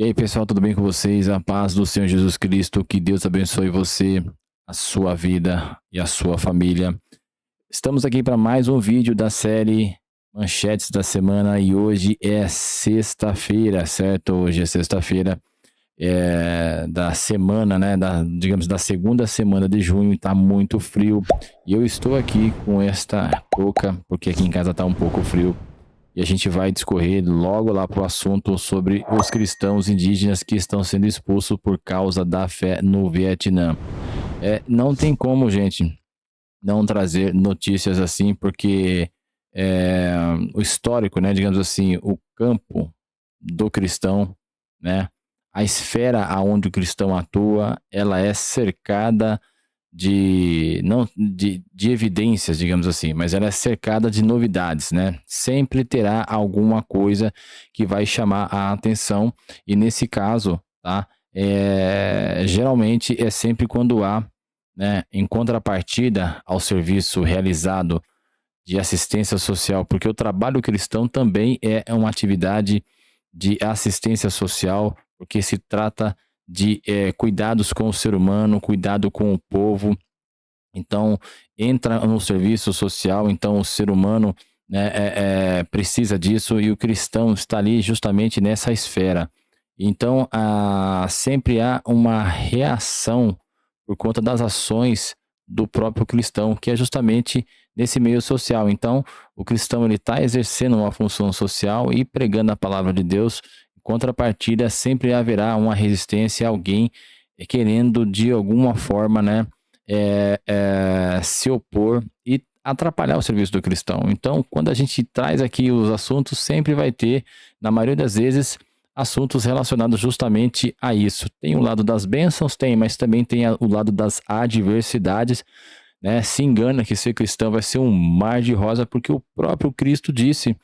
E aí, pessoal, tudo bem com vocês? A paz do Senhor Jesus Cristo, que Deus abençoe você, a sua vida e a sua família. Estamos aqui para mais um vídeo da série Manchetes da Semana e hoje é sexta-feira, certo? Hoje é sexta-feira da semana, né? Digamos, da segunda semana de junho, tá muito frio. E eu estou aqui com esta touca, porque aqui em casa tá um pouco frio. E a gente vai discorrer logo lá para o assunto sobre os cristãos indígenas que estão sendo expulsos por causa da fé no Vietnã. Não tem como, gente, não trazer notícias assim, porque é, o histórico, né, digamos assim, o campo do cristão, né, a esfera aonde o cristão atua, ela é cercada de não de evidências, digamos assim, mas ela é cercada de novidades, né? Sempre terá alguma coisa que vai chamar a atenção e nesse caso, tá? Geralmente é sempre quando há, né, em contrapartida ao serviço realizado de assistência social, porque o trabalho cristão também é uma atividade de assistência social, porque se trata de cuidados com o ser humano, cuidado com o povo. Então, entra no serviço social, então o ser humano, né, precisa disso e o cristão está ali justamente nessa esfera. Então, sempre há uma reação por conta das ações do próprio cristão, que é justamente nesse meio social. Então, o cristão ele está exercendo uma função social e pregando a palavra de Deus. Em contrapartida, sempre haverá uma resistência a alguém querendo de alguma forma, né, se opor e atrapalhar o serviço do cristão. Então, quando a gente traz aqui os assuntos, sempre vai ter, na maioria das vezes, assuntos relacionados justamente a isso. Tem o lado das bênçãos, tem, mas também tem o lado das adversidades, né? Se engana que ser cristão vai ser um mar de rosa, porque o próprio Cristo disse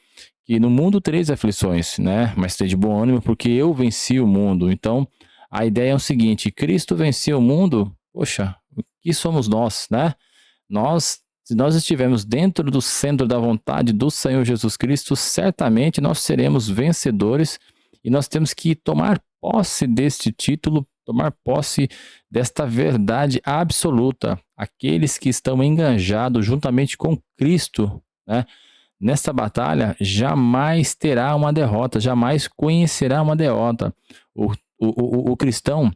que no mundo tereis aflições, né? Mas tem de bom ânimo, porque eu venci o mundo. Então, a ideia é o seguinte: Cristo venceu o mundo, poxa, o que somos nós, né? Nós, se nós estivermos dentro do centro da vontade do Senhor Jesus Cristo, certamente nós seremos vencedores e nós temos que tomar posse deste título, tomar posse desta verdade absoluta. Aqueles que estão enganjados juntamente com Cristo, né? Nesta batalha, jamais terá uma derrota, jamais conhecerá uma derrota. O cristão,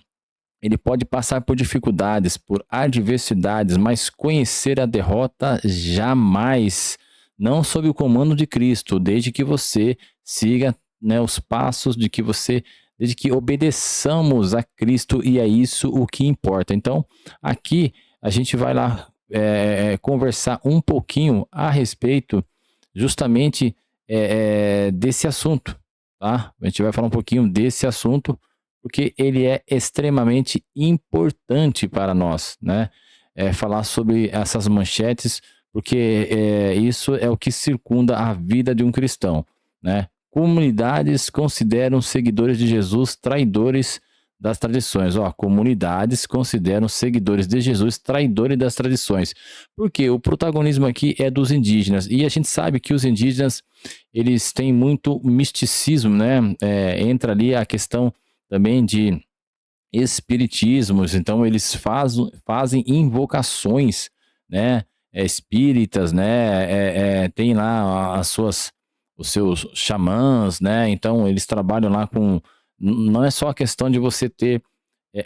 ele pode passar por dificuldades, por adversidades, mas conhecer a derrota jamais. Não sob o comando de Cristo, desde que você siga, né, os passos de que você, desde que obedeçamos a Cristo e é isso o que importa. Então, aqui a gente vai lá conversar um pouquinho a respeito justamente desse assunto, tá? A gente vai falar um pouquinho desse assunto porque ele é extremamente importante para nós, né? Falar sobre essas manchetes, porque isso é o que circunda a vida de um cristão, né? Comunidades consideram seguidores de Jesus traidores das tradições. Ó, comunidades consideram seguidores de Jesus traidores das tradições. Porque o protagonismo aqui é dos indígenas. E a gente sabe que os indígenas, eles têm muito misticismo, né? Entra ali a questão também de espiritismos, então eles fazem invocações, né, espíritas, né, tem lá os seus xamãs, né, então eles trabalham lá com, não é só a questão de você ter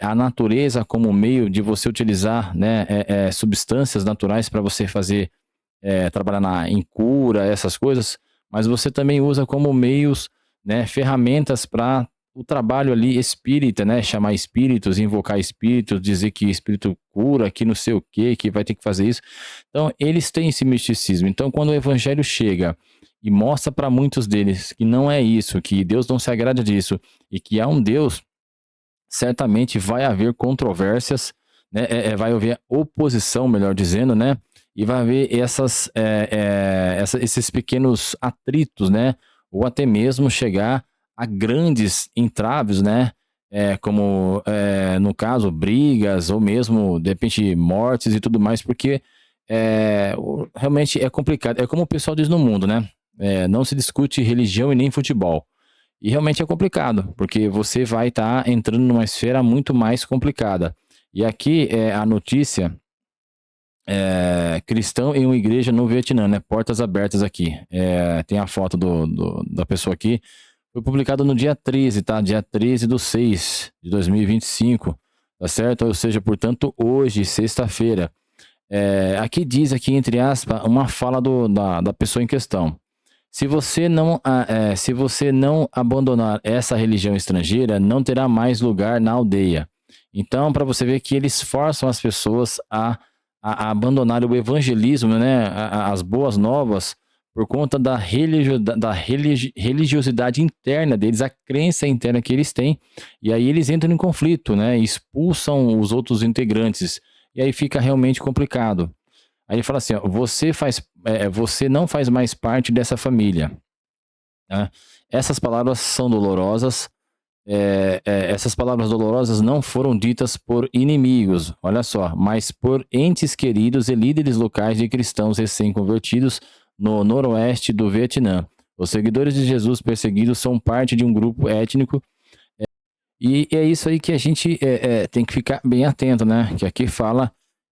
a natureza como meio de você utilizar, né, substâncias naturais para você fazer, trabalhar em cura, essas coisas, mas você também usa como meios, né, ferramentas para o trabalho ali espírita, né, chamar espíritos, invocar espíritos, dizer que espírito cura, que não sei o quê, que vai ter que fazer isso. Então, eles têm esse misticismo. Então, quando o evangelho chega e mostra para muitos deles que não é isso, que Deus não se agrada disso e que há um Deus, certamente vai haver controvérsias, né? Vai haver oposição, melhor dizendo, né? E vai haver esses pequenos atritos, né? Ou até mesmo chegar a grandes entraves, né? Como no caso, brigas, ou mesmo, de repente, mortes e tudo mais, porque realmente é complicado. É como o pessoal diz no mundo, né? Não se discute religião e nem futebol. E realmente é complicado, porque você vai estar entrando numa esfera muito mais complicada. E aqui é a notícia cristão em uma igreja no Vietnã, né? Portas abertas aqui. Tem a foto da pessoa aqui. Foi publicado no dia 13, tá? Dia 13/6 de 2025, tá certo? Ou seja, portanto, hoje, sexta-feira. Aqui diz, aqui entre aspas, uma fala da pessoa em questão. Se você não abandonar essa religião estrangeira, não terá mais lugar na aldeia. Então, para você ver que eles forçam as pessoas a abandonar o evangelismo, né, as boas novas, por conta religiosidade interna deles, a crença interna que eles têm, e aí eles entram em conflito, né, expulsam os outros integrantes, e aí fica realmente complicado. Aí ele fala assim, ó, você não faz mais parte dessa família, né? Essas palavras são dolorosas. Essas palavras dolorosas não foram ditas por inimigos, olha só, mas por entes queridos e líderes locais de cristãos recém-convertidos no noroeste do Vietnã. Os seguidores de Jesus perseguidos são parte de um grupo étnico, e é isso aí que a gente tem que ficar bem atento, né? Que aqui fala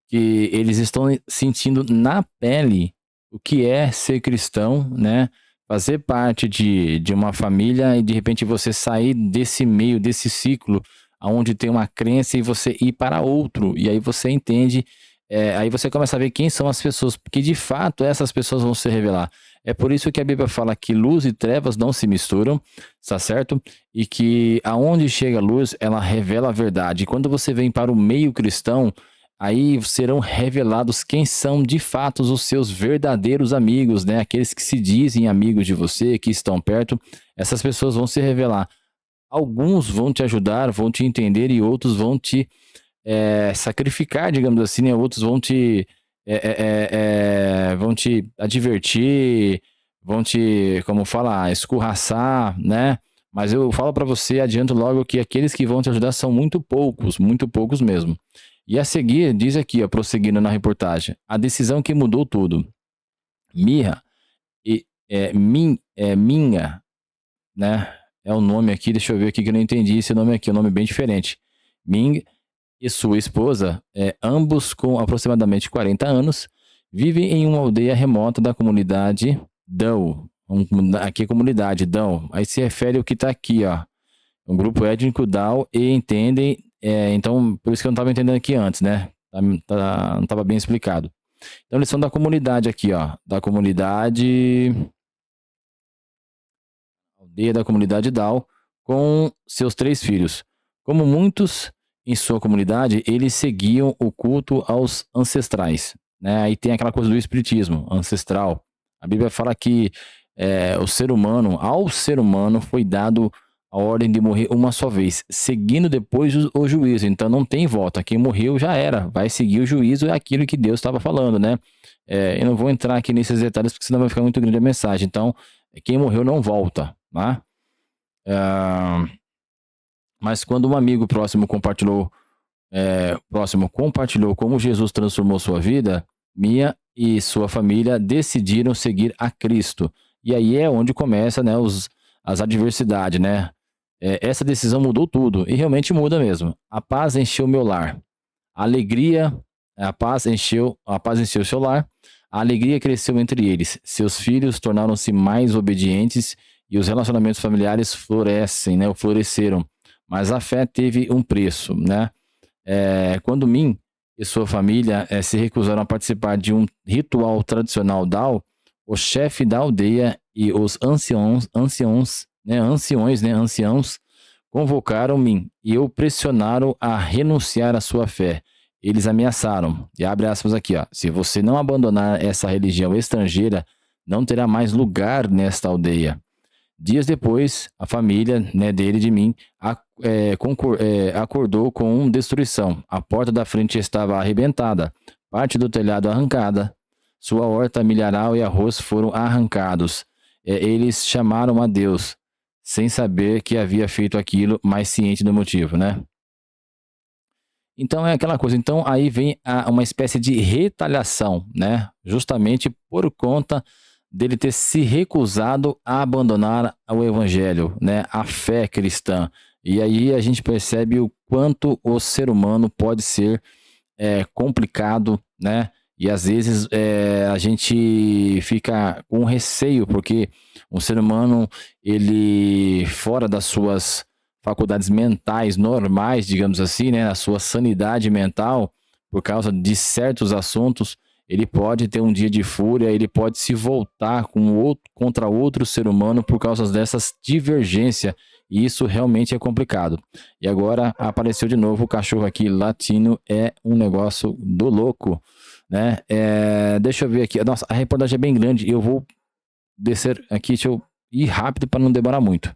que eles estão sentindo na pele o que é ser cristão, né? Fazer parte de uma família e de repente você sair desse meio, desse ciclo, onde tem uma crença e você ir para outro. E aí você entende, aí você começa a ver quem são as pessoas, porque de fato essas pessoas vão se revelar. É por isso que a Bíblia fala que luz e trevas não se misturam, tá certo? E que aonde chega a luz, ela revela a verdade. E quando você vem para o meio cristão, aí serão revelados quem são de fato os seus verdadeiros amigos, né? Aqueles que se dizem amigos de você, que estão perto. Essas pessoas vão se revelar. Alguns vão te ajudar, vão te entender e outros vão te sacrificar, digamos assim, né? Outros vão te advertir, vão te, como fala, escorraçar, né? Mas eu falo para você, adianto logo que aqueles que vão te ajudar são muito poucos mesmo. E a seguir, diz aqui, ó, prosseguindo na reportagem, a decisão que mudou tudo. Mirra Minha, né? É o nome aqui, deixa eu ver aqui que eu não entendi esse nome aqui, é um nome bem diferente. Ming e sua esposa, ambos com aproximadamente 40 anos, vivem em uma aldeia remota da comunidade Dão. Aqui é a comunidade Dão. Aí se refere ao que está aqui, ó. Um grupo étnico Dão e entendem. Então, por isso que eu não estava entendendo aqui antes, né? Não estava bem explicado. Então, eles são da comunidade aqui, ó. Da comunidade. Aldeia da comunidade Dão, com seus 3 filhos. Como muitos em sua comunidade, eles seguiam o culto aos ancestrais, né? Aí tem aquela coisa do espiritismo ancestral. A Bíblia fala que ao ser humano foi dado a ordem de morrer uma só vez, seguindo depois o juízo. Então não tem volta. Quem morreu já era, vai seguir o juízo, é aquilo que Deus estava falando, né? Eu não vou entrar aqui nesses detalhes porque senão vai ficar muito grande a mensagem. Então, quem morreu não volta, né? Mas quando um amigo próximo compartilhou como Jesus transformou sua vida, Mia e sua família decidiram seguir a Cristo. E aí é onde começa, né, as adversidades, né? Essa decisão mudou tudo, e realmente muda mesmo. A paz encheu meu lar. A alegria, a paz encheu seu lar. A alegria cresceu entre eles. Seus filhos tornaram-se mais obedientes e os relacionamentos familiares florescem, né, ou floresceram. Mas a fé teve um preço, né? Quando Min e sua família se recusaram a participar de um ritual tradicional Dao, o chefe da aldeia e os anciãos, convocaram Min e o pressionaram a renunciar à sua fé. Eles ameaçaram, e abre aspas aqui, ó, se você não abandonar essa religião estrangeira, não terá mais lugar nesta aldeia. Dias depois, a família, né, dele e de mim acordou com destruição. A porta da frente estava arrebentada, parte do telhado arrancada, sua horta, milharal e arroz foram arrancados. Eles chamaram a Deus, sem saber que havia feito aquilo, mas ciente do motivo, né? Então é aquela coisa. Então aí vem uma espécie de retaliação, né? Justamente por conta dele ter se recusado a abandonar o evangelho, né, a fé cristã. E aí a gente percebe o quanto o ser humano pode ser complicado, né? E às vezes a gente fica com receio, porque um ser humano, ele, fora das suas faculdades mentais normais, digamos assim, né? A sua sanidade mental, por causa de certos assuntos, ele pode ter um dia de fúria, ele pode se voltar contra outro ser humano por causa dessas divergências. E isso realmente é complicado. E agora apareceu de novo o cachorro aqui latino, é um negócio do louco, né? Deixa eu ver aqui. Nossa, a reportagem é bem grande. Eu vou descer aqui, deixa eu ir rápido para não demorar muito.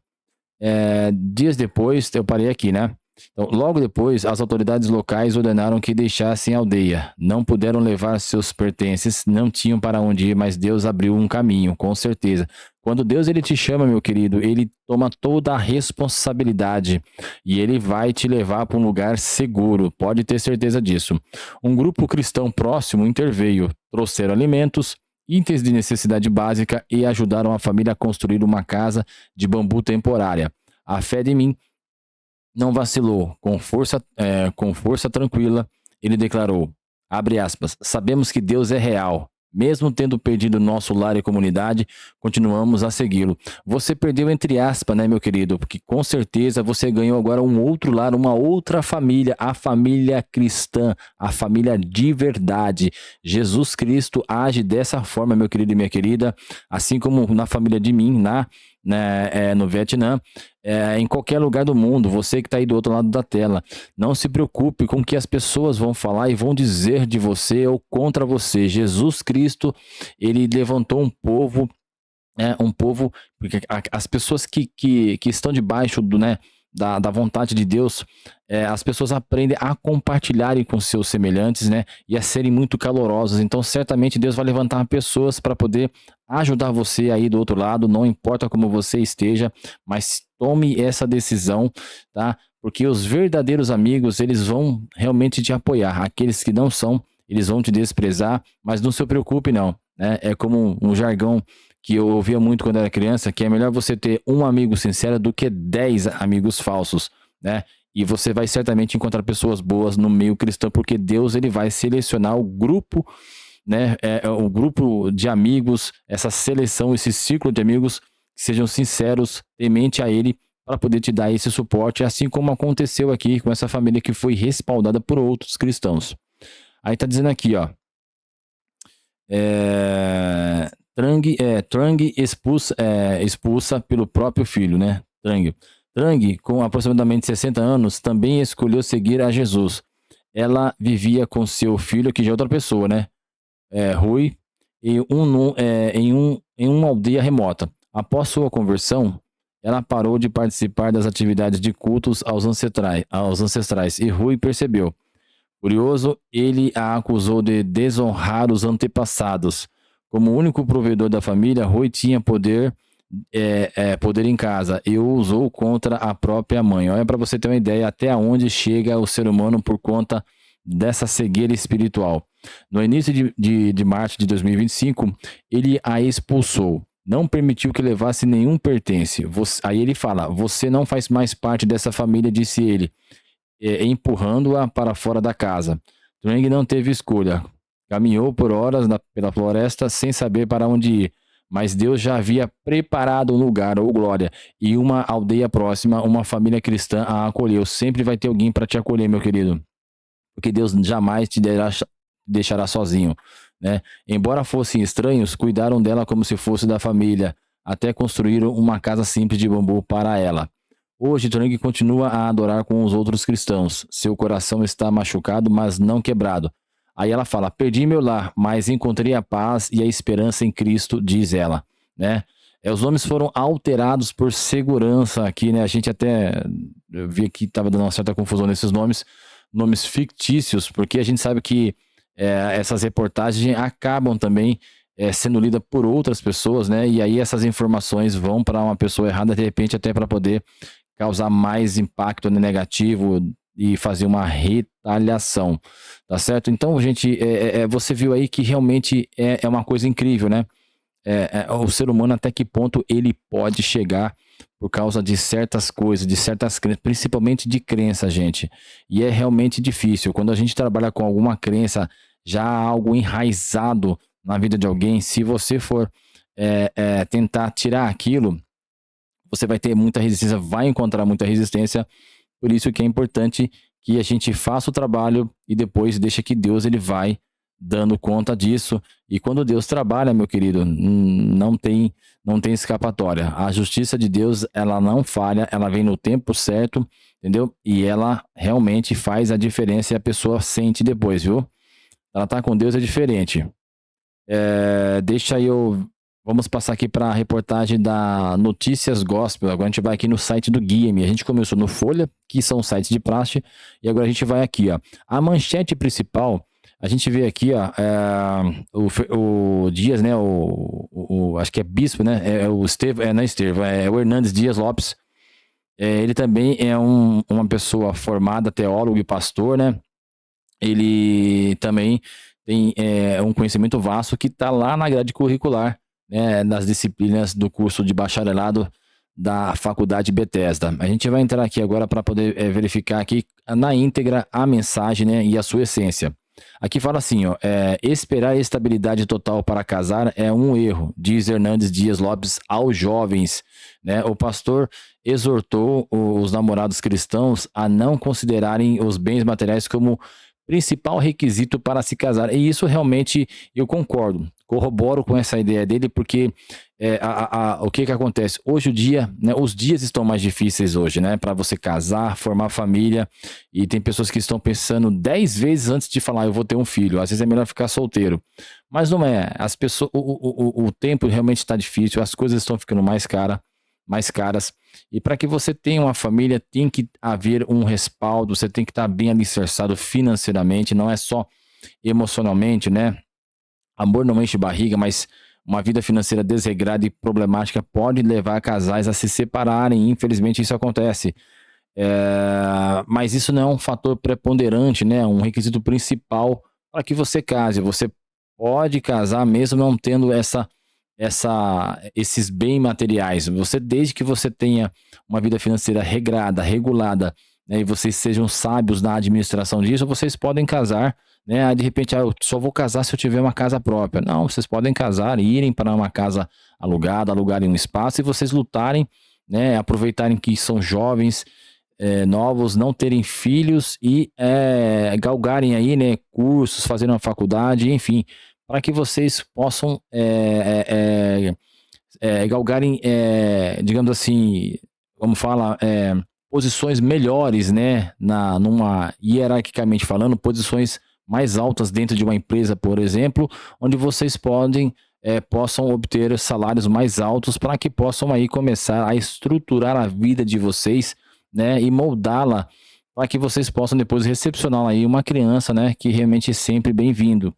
Dias depois, eu parei aqui, né? Então, logo depois, as autoridades locais ordenaram que deixassem a aldeia. Não puderam levar seus pertences, não tinham para onde ir, mas Deus abriu um caminho, com certeza. Quando Deus ele te chama, meu querido, ele toma toda a responsabilidade e ele vai te levar para um lugar seguro, pode ter certeza disso. Um grupo cristão próximo interveio, trouxeram alimentos, itens de necessidade básica e ajudaram a família a construir uma casa de bambu temporária. A fé de mim não vacilou, com força tranquila, ele declarou, abre aspas, sabemos que Deus é real. Mesmo tendo perdido nosso lar e comunidade, continuamos a segui-lo. Você perdeu entre aspas, né, meu querido? Porque com certeza você ganhou agora um outro lar, uma outra família, a família cristã, a família de verdade. Jesus Cristo age dessa forma, meu querido e minha querida, assim como na família de mim, no Vietnã, em qualquer lugar do mundo, você que está aí do outro lado da tela, não se preocupe com o que as pessoas vão falar e vão dizer de você ou contra você. Jesus Cristo, ele levantou um povo, porque as pessoas que estão debaixo da vontade de Deus, as pessoas aprendem a compartilharem com seus semelhantes, né, e a serem muito calorosas. Então, certamente Deus vai levantar pessoas para poder ajudar você aí do outro lado, não importa como você esteja, mas tome essa decisão, tá? Porque os verdadeiros amigos, eles vão realmente te apoiar. Aqueles que não são, eles vão te desprezar, mas não se preocupe não, né? É como um jargão que eu ouvia muito quando era criança, que é melhor você ter um amigo sincero do que 10 amigos falsos, né? E você vai certamente encontrar pessoas boas no meio cristão, porque Deus ele vai selecionar o grupo, né? O grupo de amigos, essa seleção, esse círculo de amigos que sejam sinceros, temente a Ele, para poder te dar esse suporte, assim como aconteceu aqui com essa família que foi respaldada por outros cristãos. Aí tá dizendo aqui, ó. Trang expulsa pelo próprio filho, né? Trang, com aproximadamente 60 anos, também escolheu seguir a Jesus. Ela vivia com seu filho, que já é outra pessoa, né? Rui, em uma aldeia remota. Após sua conversão, ela parou de participar das atividades de cultos aos ancestrais e Rui percebeu. Curioso, ele a acusou de desonrar os antepassados. Como único provedor da família, Rui tinha poder em casa e o usou contra a própria mãe. Olha para você ter uma ideia até onde chega o ser humano por conta dessa cegueira espiritual. No início de março de 2025, ele a expulsou. Não permitiu que levasse nenhum pertence. Aí ele fala, você não faz mais parte dessa família, disse ele, empurrando-a para fora da casa. Trang não teve escolha. Caminhou por horas pela floresta sem saber para onde ir. Mas Deus já havia preparado um lugar, ou glória, e uma aldeia próxima, uma família cristã a acolheu. Sempre vai ter alguém para te acolher, meu querido. Porque Deus jamais te deixará sozinho, né? Embora fossem estranhos, cuidaram dela como se fosse da família, até construíram uma casa simples de bambu para ela. Hoje, Trang continua a adorar com os outros cristãos. Seu coração está machucado, mas não quebrado. Aí ela fala, perdi meu lar, mas encontrei a paz e a esperança em Cristo, diz ela, né? Os nomes foram alterados por segurança aqui, né? A gente até vi que estava dando uma certa confusão nesses nomes fictícios, porque a gente sabe que essas reportagens acabam também sendo lidas por outras pessoas, né? E aí essas informações vão para uma pessoa errada, de repente até para poder causar mais impacto negativo e fazer uma retaliação, tá certo? Então, gente, você viu aí que realmente é uma coisa incrível, né? o ser humano até que ponto ele pode chegar por causa de certas coisas, de certas crenças, principalmente de crença, gente. E é realmente difícil. Quando a gente trabalha com alguma crença, já algo enraizado na vida de alguém, se você for tentar tirar aquilo, você vai ter muita resistência, vai encontrar muita resistência. Por isso que é importante que a gente faça o trabalho e depois deixa que Deus ele vai dando conta disso. E quando Deus trabalha, meu querido, não tem escapatória. A justiça de Deus, ela não falha, ela vem no tempo certo, entendeu? E ela realmente faz a diferença e a pessoa sente depois, viu? Ela tá com Deus é diferente. Deixa eu. Vamos passar aqui para a reportagem da Notícias Gospel. Agora a gente vai aqui no site do Guia-me. A gente começou no Folha, que são sites de praxe, e agora a gente vai aqui, ó. A manchete principal, a gente vê aqui, ó, o Dias, né? Acho que é bispo, né? É o Estevão, não é Estevão, é o Hernandes Dias Lopes. Ele também é uma pessoa formada, teólogo e pastor, né? Ele também tem um conhecimento vasto que está lá na grade curricular, né, nas disciplinas do curso de bacharelado da Faculdade Bethesda. A gente vai entrar aqui agora para poder verificar aqui na íntegra a mensagem, né, e a sua essência. Aqui fala assim, ó, esperar estabilidade total para casar é um erro, diz Hernandes Dias Lopes aos jovens, né? O pastor exortou os namorados cristãos a não considerarem os bens materiais como principal requisito para se casar. E isso realmente eu concordo, corroboro com essa ideia dele, porque o que acontece? Hoje o dia, né, os dias estão mais difíceis hoje, né? Para você casar, formar família, e tem pessoas que estão pensando 10 vezes antes de falar, eu vou ter um filho. Às vezes é melhor ficar solteiro. Mas não é. As pessoas, o tempo realmente está difícil, as coisas estão ficando mais caras. E para que você tenha uma família, tem que haver um respaldo, você tem que estar bem alicerçado financeiramente, não é só emocionalmente, né? Amor não enche barriga, mas uma vida financeira desregrada e problemática pode levar casais a se separarem. Infelizmente, isso acontece. Mas isso não é um fator preponderante, né? Um requisito principal para que você case. Você pode casar mesmo não tendo esses bens materiais. Você, desde que você tenha uma vida financeira regrada, regulada, né, e vocês sejam sábios na administração disso, vocês podem casar, né? De repente, eu só vou casar se eu tiver uma casa própria. Não, vocês podem casar, irem para uma casa alugada, alugarem um espaço e vocês lutarem, né? Aproveitarem que são jovens, novos, não terem filhos e galgarem aí, né? Cursos, fazerem uma faculdade, enfim, para que vocês possam galgarem, digamos assim, vamos falar, posições melhores, né, numa hierarquicamente falando, posições mais altas dentro de uma empresa, por exemplo, onde vocês possam obter salários mais altos para que possam aí começar a estruturar a vida de vocês, né, e moldá-la para que vocês possam depois recepcionar aí uma criança, né, que realmente é sempre bem-vindo.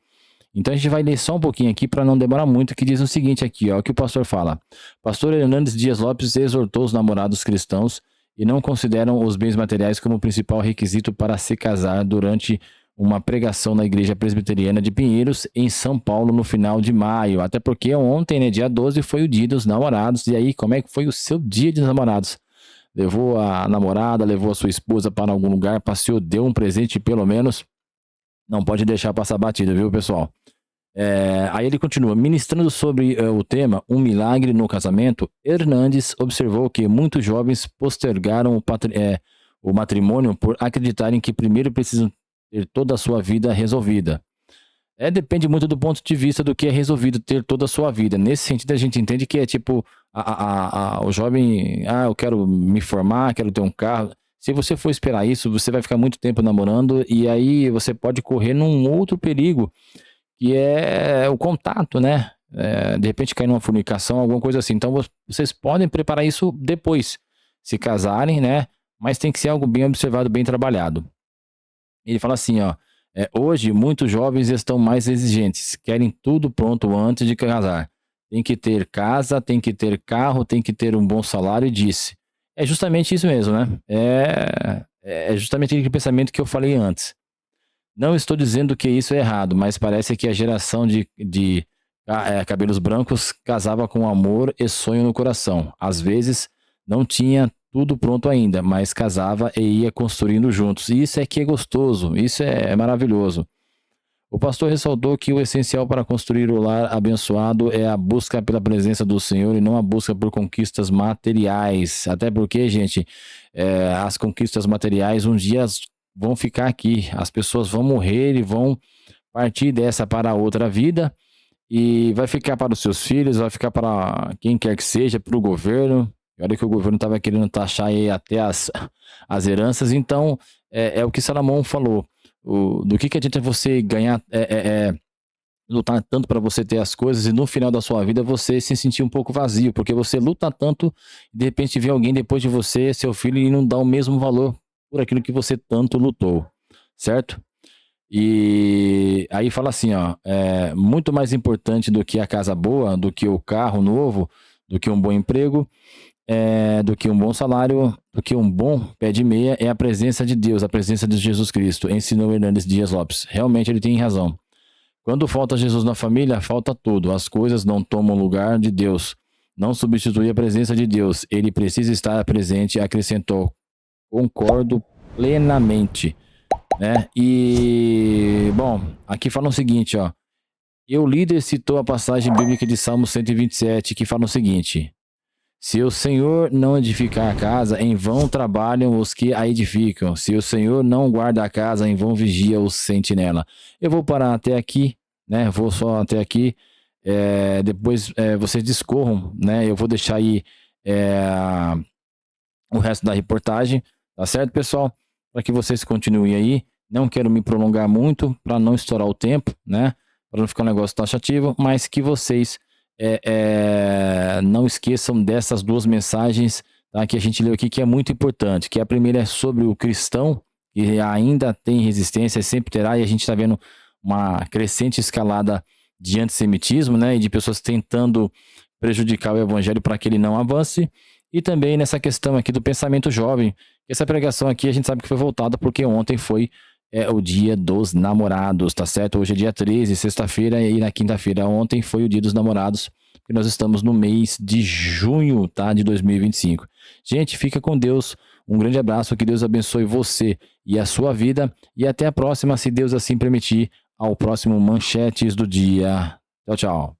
Então a gente vai ler só um pouquinho aqui para não demorar muito, que diz o seguinte aqui, ó, o que o pastor fala. Pastor Hernandes Dias Lopes exortou os namorados cristãos e não consideram os bens materiais como principal requisito para se casar durante uma pregação na Igreja Presbiteriana de Pinheiros, em São Paulo, no final de maio. Até porque ontem, né, dia 12, foi o dia dos namorados. E aí, como é que foi o seu dia de namorados? Levou a namorada, levou a sua esposa para algum lugar, passeou, deu um presente pelo menos? Não pode deixar passar batida, viu, pessoal? Aí ele continua, ministrando sobre o tema Um Milagre no Casamento, Hernandes observou que muitos jovens postergaram o matrimônio por acreditarem que primeiro precisam ter toda a sua vida resolvida. Depende muito do ponto de vista do que é resolvido ter toda a sua vida. Nesse sentido, a gente entende que é tipo, o jovem, eu quero me formar, quero ter um carro. Se você for esperar isso, você vai ficar muito tempo namorando e aí você pode correr num outro perigo, que é o contato, né? De repente cair numa fornicação, alguma coisa assim. Então vocês podem preparar isso depois, se casarem, né? Mas tem que ser algo bem observado, bem trabalhado. Ele fala assim, ó, hoje muitos jovens estão mais exigentes, querem tudo pronto antes de casar. Tem que ter casa, tem que ter carro, tem que ter um bom salário e disse. É justamente isso mesmo, né? É justamente aquele pensamento que eu falei antes. Não estou dizendo que isso é errado, mas parece que a geração de cabelos brancos, casava com amor e sonho no coração. Às vezes não tinha tudo pronto ainda, mas casava e ia construindo juntos. E isso é que é gostoso, isso é maravilhoso. O pastor ressaltou que o essencial para construir o lar abençoado é a busca pela presença do Senhor e não a busca por conquistas materiais. Até porque, gente, as conquistas materiais um dia vão ficar aqui. As pessoas vão morrer e vão partir dessa para outra vida e vai ficar para os seus filhos, vai ficar para quem quer que seja, para o governo. Olha que o governo estava querendo taxar aí até as heranças. Então, é o que Salomão falou. Do que adianta você ganhar, lutar tanto para você ter as coisas e no final da sua vida você se sentir um pouco vazio, porque você luta tanto e de repente vem alguém depois de você, seu filho, e não dá o mesmo valor por aquilo que você tanto lutou, certo? E aí fala assim, ó, muito mais importante do que a casa boa, do que o carro novo, do que um bom emprego, do que um bom salário, do que um bom pé de meia, é a presença de Deus, a presença de Jesus Cristo, ensinou Hernandes Dias Lopes. Realmente ele tem razão. Quando falta Jesus na família, falta tudo. As coisas não tomam lugar de Deus. Não substitui a presença de Deus. Ele precisa estar presente, acrescentou. Concordo plenamente, né? E, bom, aqui fala o seguinte, ó. E o líder citou a passagem bíblica de Salmo 127, que fala o seguinte: se o Senhor não edificar a casa, em vão trabalham os que a edificam. Se o Senhor não guarda a casa, em vão vigia o sentinela. Eu vou parar até aqui, né? Vou só até aqui. Depois vocês discorram, né? Eu vou deixar aí o resto da reportagem, tá certo, pessoal? Para que vocês continuem aí. Não quero me prolongar muito para não estourar o tempo, né? Para não ficar um negócio taxativo, mas que vocês não esqueçam dessas duas mensagens, tá, que a gente leu aqui, que é muito importante. Que a primeira é sobre o cristão, que ainda tem resistência, sempre terá, e a gente está vendo uma crescente escalada de antissemitismo, né, e de pessoas tentando prejudicar o evangelho para que ele não avance. E também nessa questão aqui do pensamento jovem. Essa pregação aqui a gente sabe que foi voltada porque ontem foi o dia dos namorados, tá certo? Hoje é dia 13, sexta-feira, e na quinta-feira ontem foi o dia dos namorados, porque nós estamos no mês de junho, tá? De 2025. Gente, fica com Deus. Um grande abraço, que Deus abençoe você e a sua vida. E até a próxima, se Deus assim permitir, ao próximo Manchetes do Dia. Tchau, tchau.